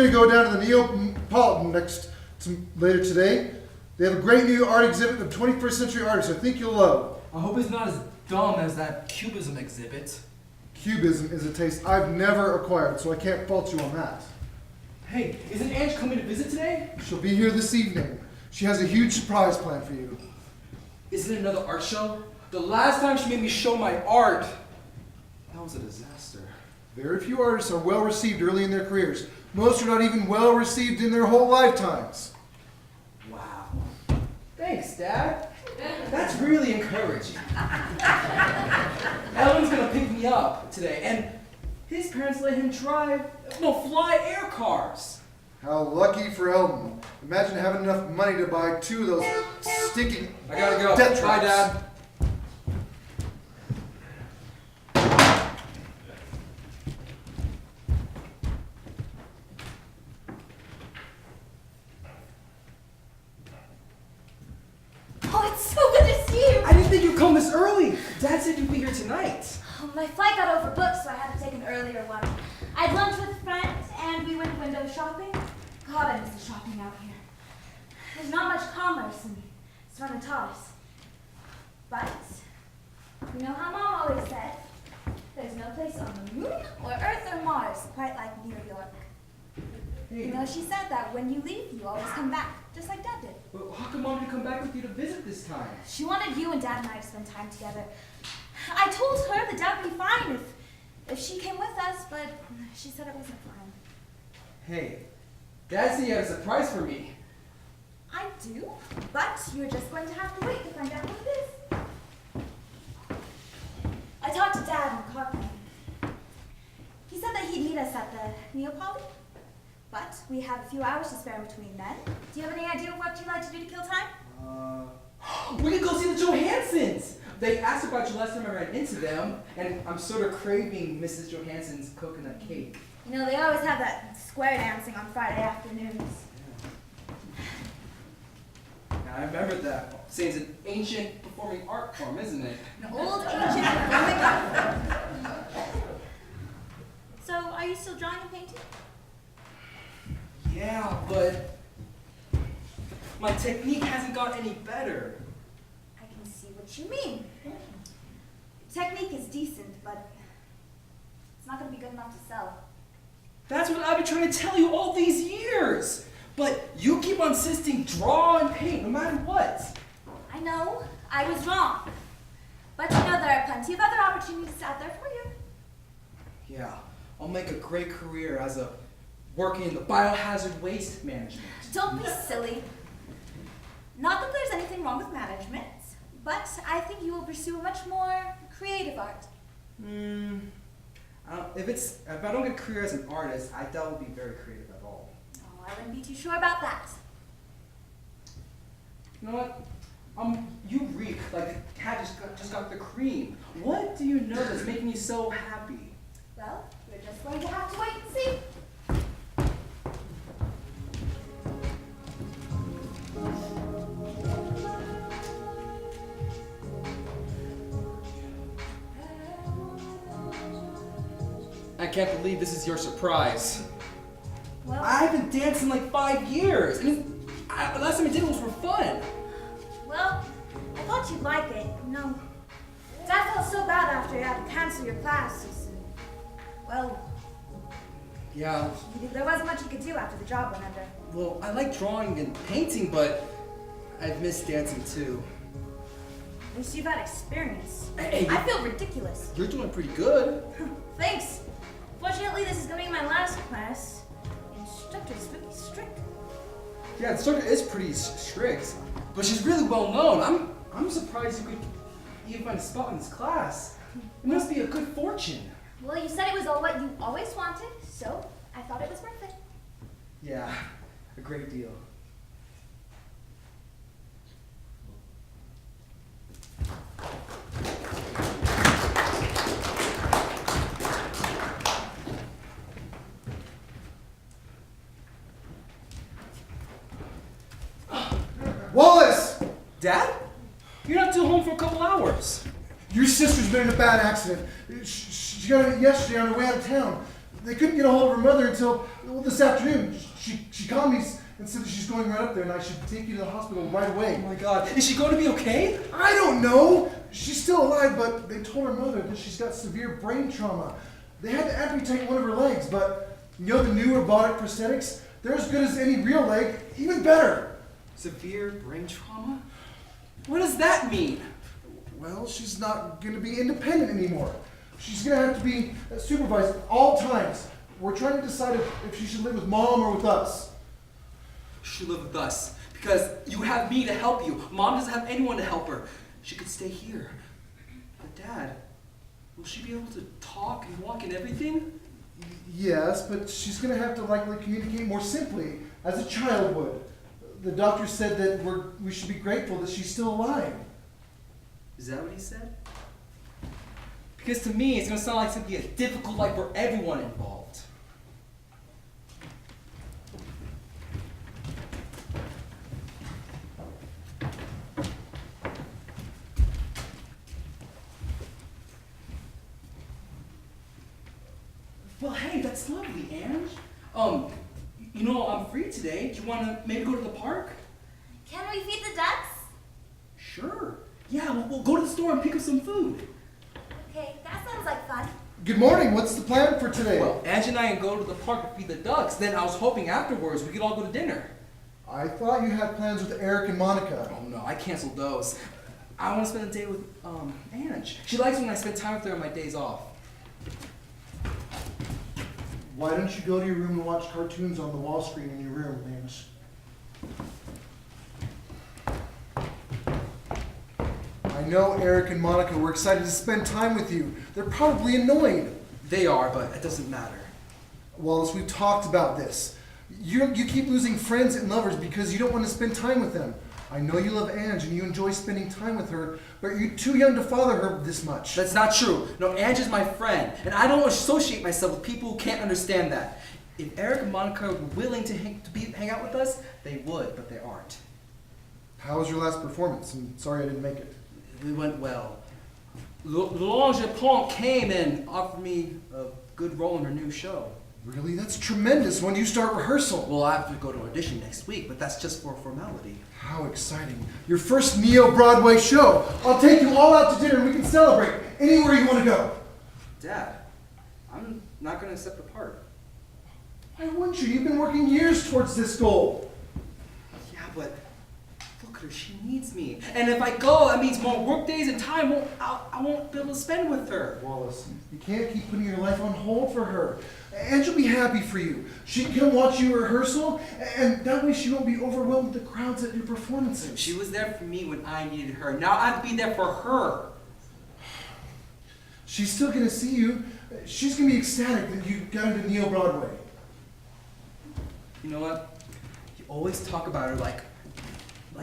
to go down to the Neapolitan later today. They have a great new art exhibit of 21st century artists I think you'll love. I hope it's not as dumb as that Cubism exhibit. Cubism is a taste I've never acquired, so I can't fault you on that. Hey, isn't Ange coming to visit today? She'll be here this evening. She has a huge surprise planned for you. Isn't it another art show? The last time she made me show my art, that was a disaster. Very few artists are well received early in their careers. Most are not even well received in their whole lifetimes. Wow. Thanks, Dad. That's really encouraging. Ellen's gonna pick me up today, and his parents let him fly air cars. How lucky for Eldon. Imagine having enough money to buy 2 of those stinking I gotta go. death Bye, traps. Dad. Oh, it's so good to see you! I didn't think you'd come this early. Dad said you'd be here tonight. Oh, my flight got overbooked, so I had to take an earlier one. I had lunch with friends, and we went window shopping. God, I miss the shopping out here. There's not much commerce, and Serena taught us. But, you know how Mom always said, there's no place on the moon, or Earth, or Mars quite like New York. Hey. You know, she said that when you leave, you always come back, just like Dad did. Well, how come Mom didn't come back with you to visit this time? She wanted you and Dad and I to spend time together. I told her that Dad would be fine if she came with us, but she said it wasn't fine. Hey, Dad said he had a surprise for me. I do, but you're just going to have to wait to find out what it is. I talked to Dad in the car plane. He said that he'd meet us at the Neapolitan, but we have a few hours to spare between then. Do you have any idea of what you'd like to do to kill time? We could go see the Johansons! They asked about you last time I ran into them, and I'm sort of craving Mrs. Johansson's coconut cake. You know, they always have that square dancing on Friday afternoons. Yeah, I remember that. Saying it's an ancient performing art form, isn't it? An old ancient performing art form. So, are you still drawing and painting? Yeah, but my technique hasn't got any better. I can see what you mean. Technique is decent, but it's not going to be good enough to sell. That's what I've been trying to tell you all these years. But you keep on insisting draw and paint no matter what. I know, I was wrong. But you know there are plenty of other opportunities out there for you. Yeah, I'll make a great career as a working in the biohazard waste management. Don't be silly. Not that there's anything wrong with management, but I think you will pursue a much more creative art. If I don't get a career as an artist, I doubt it'll be very creative at all. Oh, I wouldn't be too sure about that. You know what? You reek like the cat just got the cream. What do you know that's making you so happy? Well, you're just going to have to wait and see. I can't believe this is your surprise. Well, I haven't danced in like 5 years. I mean, the last time I did it was for fun. well, I thought you'd like it. You know, Dad felt so bad after you had to cancel your classes. And, well, Yeah, there wasn't much you could do after the job went under. well, I like drawing and painting, but I've missed dancing too. At least you've had experience. Hey, I feel ridiculous. you're doing pretty good. Thanks. Fortunately, this is going to be my last class. The instructor's really strict. Yeah, the instructor is pretty strict, but she's really well known. I'm surprised you could even find a spot in this class. It must be a good fortune. Well, you said it was all what you always wanted, so I thought it was worth it. Yeah, a great deal. Wallace! Dad? You're not due home for a couple hours. Your sister's been in a bad accident. She got it yesterday on her way out of town. They couldn't get a hold of her mother until this afternoon. She called me and said that she's going right up there and I should take you to the hospital right away. Oh my God, is she going to be okay? I don't know. She's still alive, but they told her mother that she's got severe brain trauma. They had to amputate one of her legs, but you know the new robotic prosthetics? They're as good as any real leg, even better. Severe brain trauma? What does that mean? Well, she's not going to be independent anymore. She's going to have to be supervised at all times. We're trying to decide if she should live with Mom or with us. She should live with us because you have me to help you. Mom doesn't have anyone to help her. She could stay here. But Dad, will she be able to talk and walk and everything? Yes, but she's going to have to likely communicate more simply, as a child would. The doctor said that we should be grateful that she's still alive. Is that what he said? Because to me, it's going to sound like it's going to be a difficult life for everyone involved. Well, hey, that's lovely, Ange. You know, I'm free today. Do you want to maybe go to the park? Can we feed the ducks? Sure. Yeah, we'll go to the store and pick up some food. Okay, that sounds like fun. Good morning. What's the plan for today? Well, Ange and I can go to the park to feed the ducks. Then I was hoping afterwards we could all go to dinner. I thought you had plans with Eric and Monica. Oh no, I canceled those. I want to spend the day with Ange. She likes when I spend time with her on my days off. Why don't you go to your room and watch cartoons on the wall screen in your room, Ange? I know Eric and Monica were excited to spend time with you. They're probably annoyed. They are, but it doesn't matter. Wallace, we've talked about this. You keep losing friends and lovers because you don't want to spend time with them. I know you love Ange and you enjoy spending time with her, but you're too young to father her this much. That's not true. No, Ange is my friend, and I don't associate myself with people who can't understand that. If Eric and Monica were willing to hang out with us, they would, but they aren't. How was your last performance? I'm sorry I didn't make it. It went well. L'Ange Pont came and offered me a good role in her new show. Really? That's tremendous. When do you start rehearsal? Well, I have to go to audition next week, but that's just for formality. How exciting. Your first Neo-Broadway show. I'll take you all out to dinner and we can celebrate anywhere you want to go. Dad, I'm not going to accept the part. Why wouldn't you? You've been working years towards this goal. Yeah, but look at her. She needs me. And if I go, that means more work days and time I won't be able to spend with her. Wallace, you can't keep putting your life on hold for her. And she'll be happy for you. She can come watch you rehearsal, and that way she won't be overwhelmed with the crowds at your performances. She was there for me when I needed her. Now I have to be there for her. She's still going to see you. She's going to be ecstatic that you got into Neo-Broadway. You know what? You always talk about her like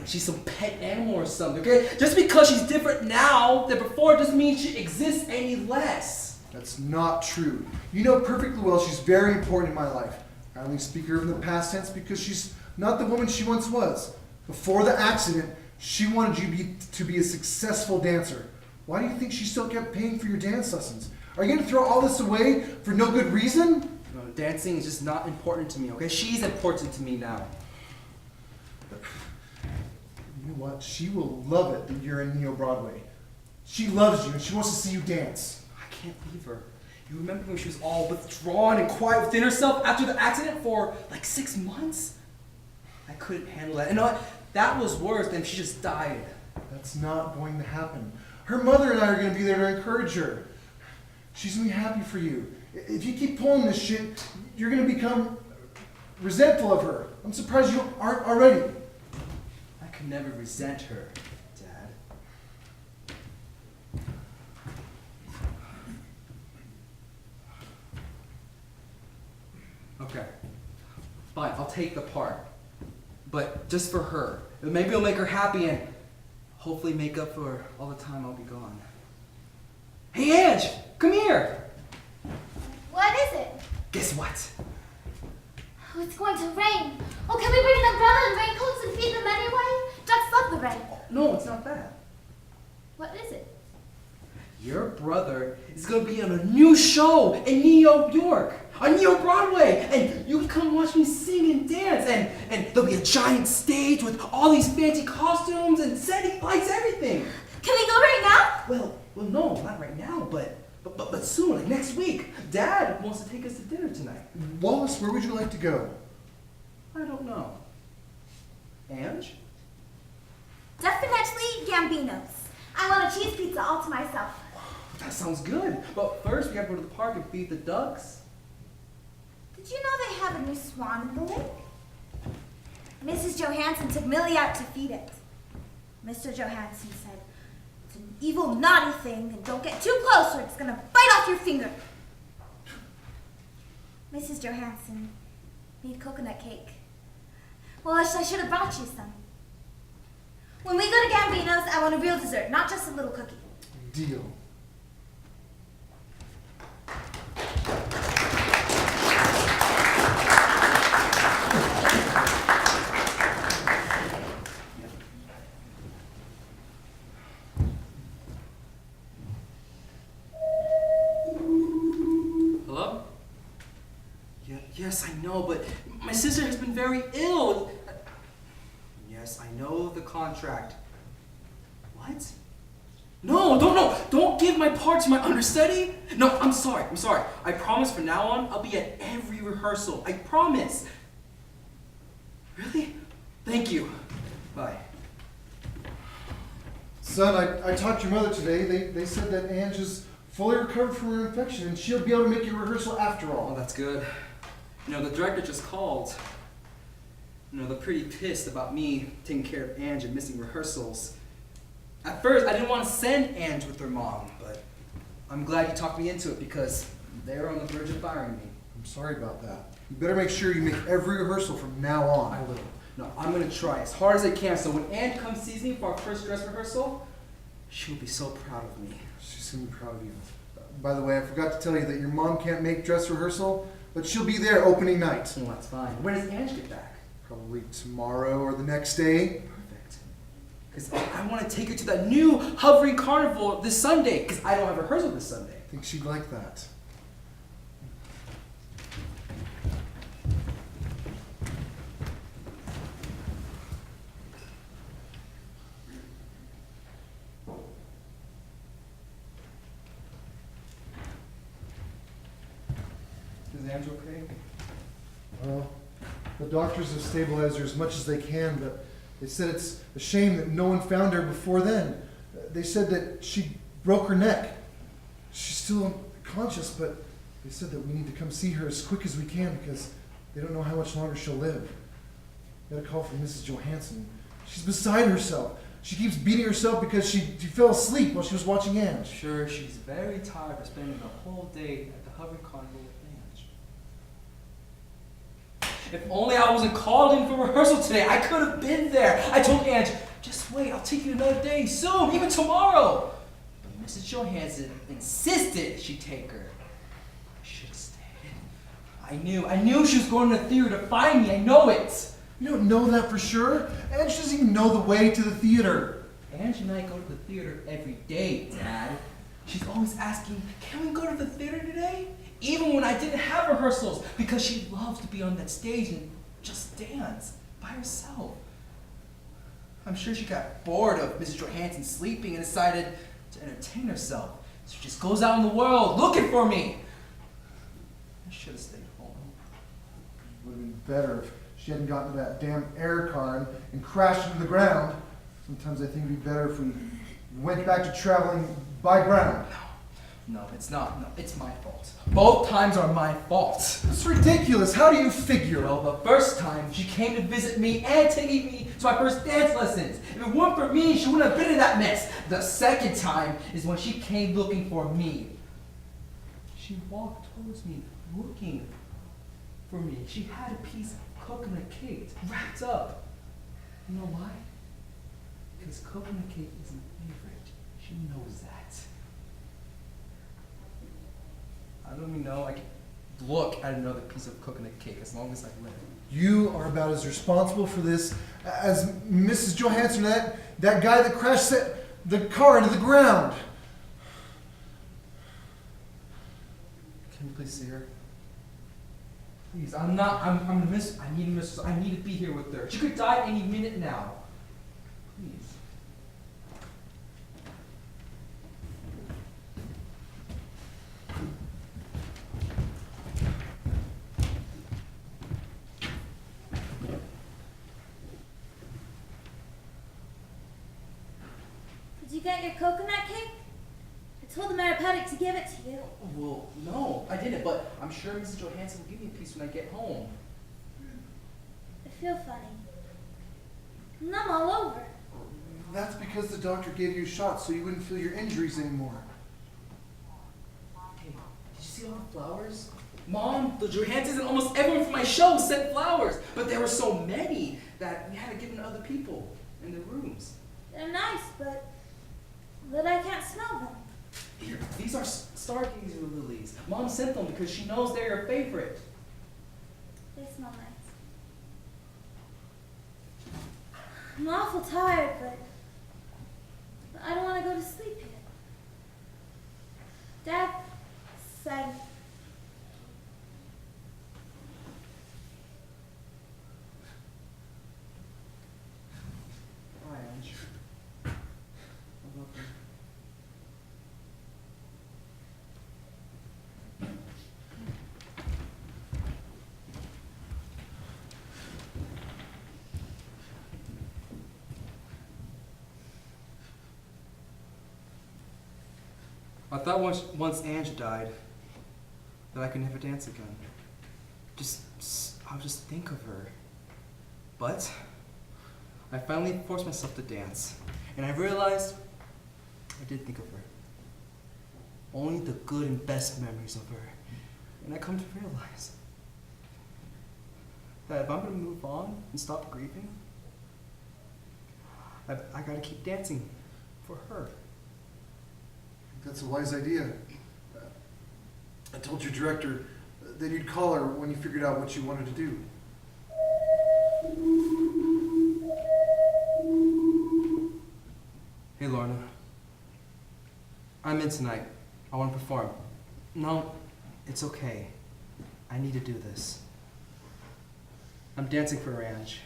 she's some pet animal or something, okay? Just because she's different now than before doesn't mean she exists any less. That's not true. You know perfectly well she's very important in my life. I only speak her in the past tense because she's not the woman she once was. Before the accident, she wanted you to be a successful dancer. Why do you think she still kept paying for your dance lessons? Are you going to throw all this away for no good reason? No, dancing is just not important to me, okay? She's important to me now. You know what? She will love it that you're in Neo-Broadway. She loves you and she wants to see you dance. I can't leave her. You remember when she was all withdrawn and quiet within herself after the accident for like 6 months? I couldn't handle that. And that was worse than she just died. That's not going to happen. Her mother and I are going to be there to encourage her. She's going to be happy for you. If you keep pulling this shit, you're going to become resentful of her. I'm surprised you aren't already. I could never resent her, Dad. Okay. Fine, I'll take the part. But just for her. Maybe it'll make her happy and hopefully make up for all the time I'll be gone. Hey, Ange! Come here! What is it? Guess what? Oh, it's going to rain. Oh, can we bring an umbrella and raincoats and feed them anyway? Ducks love the rain. No, it's not that. What is it? Your brother is going to be on a new show in New York. on New Broadway, and you can come watch me sing and dance, and there'll be a giant stage with all these fancy costumes and setting lights, everything. Can we go right now? Well, no, not right now, but soon, like next week. Dad wants to take us to dinner tonight. Wallace, where would you like to go? I don't know. Ange? Definitely Gambino's. I want a cheese pizza all to myself. That sounds good. But first, we have to go to the park and feed the ducks. Did you know they have a new swan in the lake? Mrs. Johansson took Millie out to feed it. Mr. Johansson said, "It's an evil, naughty thing, and don't get too close or it's gonna bite off your finger." Mrs. Johansson made coconut cake. Well, I should have brought you some. When we go to Gambino's, I want a real dessert, not just a little cookie. Deal. Hello? Yes, I know, but my sister has been very ill. Yes, I know the contract. What? No, don't give my part to my understudy. No, I'm sorry. I promise from now on, I'll be at every rehearsal. I promise. Really? Thank you. Bye. Son, I talked to your mother today. They said that Ange is fully recovered from her infection and she'll be able to make your rehearsal after Oh, all. that's good. You know, the director just called. You know, they're pretty pissed about me taking care of Ange and missing rehearsals. At first, I didn't want to send Ange with her mom, but I'm glad you talked me into it because they're on the verge of firing me. I'm sorry about that. You better make sure you make every rehearsral from now on. I will. No, I'm going to try as hard as I can so when Ange comes sees me for our first dress rehearsal, she'll be so proud of me. She's gonna be proud of you. By the way, I forgot to tell you that your mom can't make dress rehearsal, but she'll be there opening night. Oh, that's fine. When does Ange get back? Probably tomorrow or the next day. Perfect. Because I want to take her to that new hovering carnival this Sunday because I don't have rehearsal this Sunday. I think she'd like that. Is Ange okay? Well, the doctors have stabilized her as much as they can, but they said it's a shame that no one found her before then. They said that she broke her neck. She's still unconscious, but they said that we need to come see her as quick as we can because they don't know how much longer she'll live. Got a call from Mrs. Johansson. She's beside herself. She keeps beating herself because she fell asleep while she was watching Ange. I'm sure she's very tired of spending the whole day at the hovering carnival with Ange. If only I wasn't called in for rehearsal today, I could have been there. I told Ange, just wait, I'll take you another day, soon, even tomorrow. But Mrs. Johansson insisted she take her. I should have stayed. I knew she was going to the theater to find me, I know it. You don't know that for sure. Ange doesn't even know the way to the theater. Ange and I go to the theater every day, Dad. She's always asking, can we go to the theater today? Even when I didn't have rehearsals, because she loves to be on that stage and just dance by herself. I'm sure she got bored of Mrs. Johansson sleeping and decided to entertain herself. So she just goes out in the world looking for me. I should have stayed home. It would have been better if she hadn't gotten to that damn air car and crashed into the ground. Sometimes I think it'd be better if we went back to traveling by ground. No, it's not. No, it's my fault. Both times are my fault. It's ridiculous. How do you figure? Well, the first time she came to visit me and taking me to my first dance lessons. If it weren't for me, she wouldn't have been in that mess. The second time is when she came looking for me. She walked towards me looking for me. She had a piece of coconut cake wrapped up. You know why? Because coconut cake is my favorite. She knows that. I don't even know I can look at another piece of coconut cake as long as I live. You are about as responsible for this as Mrs. Johansson, that guy that crashed the car into the ground. Can you please see her? Please, I'm gonna miss, I need to be here with her. She could die any minute now. Please. Did you get your coconut cake? I told the Maripetic to give it to you. Well, no, I didn't, but I'm sure Mrs. Johansson will give me a piece when I get home. I feel funny. I'm numb all over. That's because the doctor gave you a shot so you wouldn't feel your injuries anymore. Hey, did you see all the flowers? Mom, the Johanssons, and almost everyone from my show sent flowers, but there were so many that we had to give them to other people in their rooms. They're nice, but I can't smell them. Here, these are stargazer lilies. Mom sent them because she knows they're your favorite. They smell nice. I'm awful tired, but I don't want to go to sleep yet. Dad said Hi, Ange. I love you. I thought once Ange died that I could never dance again. I'll just think of her. But I finally forced myself to dance, and I realized I did think of her. Only the good and best memories of her. And I come to realize that if I'm gonna move on and stop grieving, I gotta keep dancing for her. That's a wise idea. I told your director that you'd call her when you figured out what you wanted to do. Hey, Lorna. I'm in tonight. I want to perform. No, it's okay. I need to do this. I'm dancing for Ange.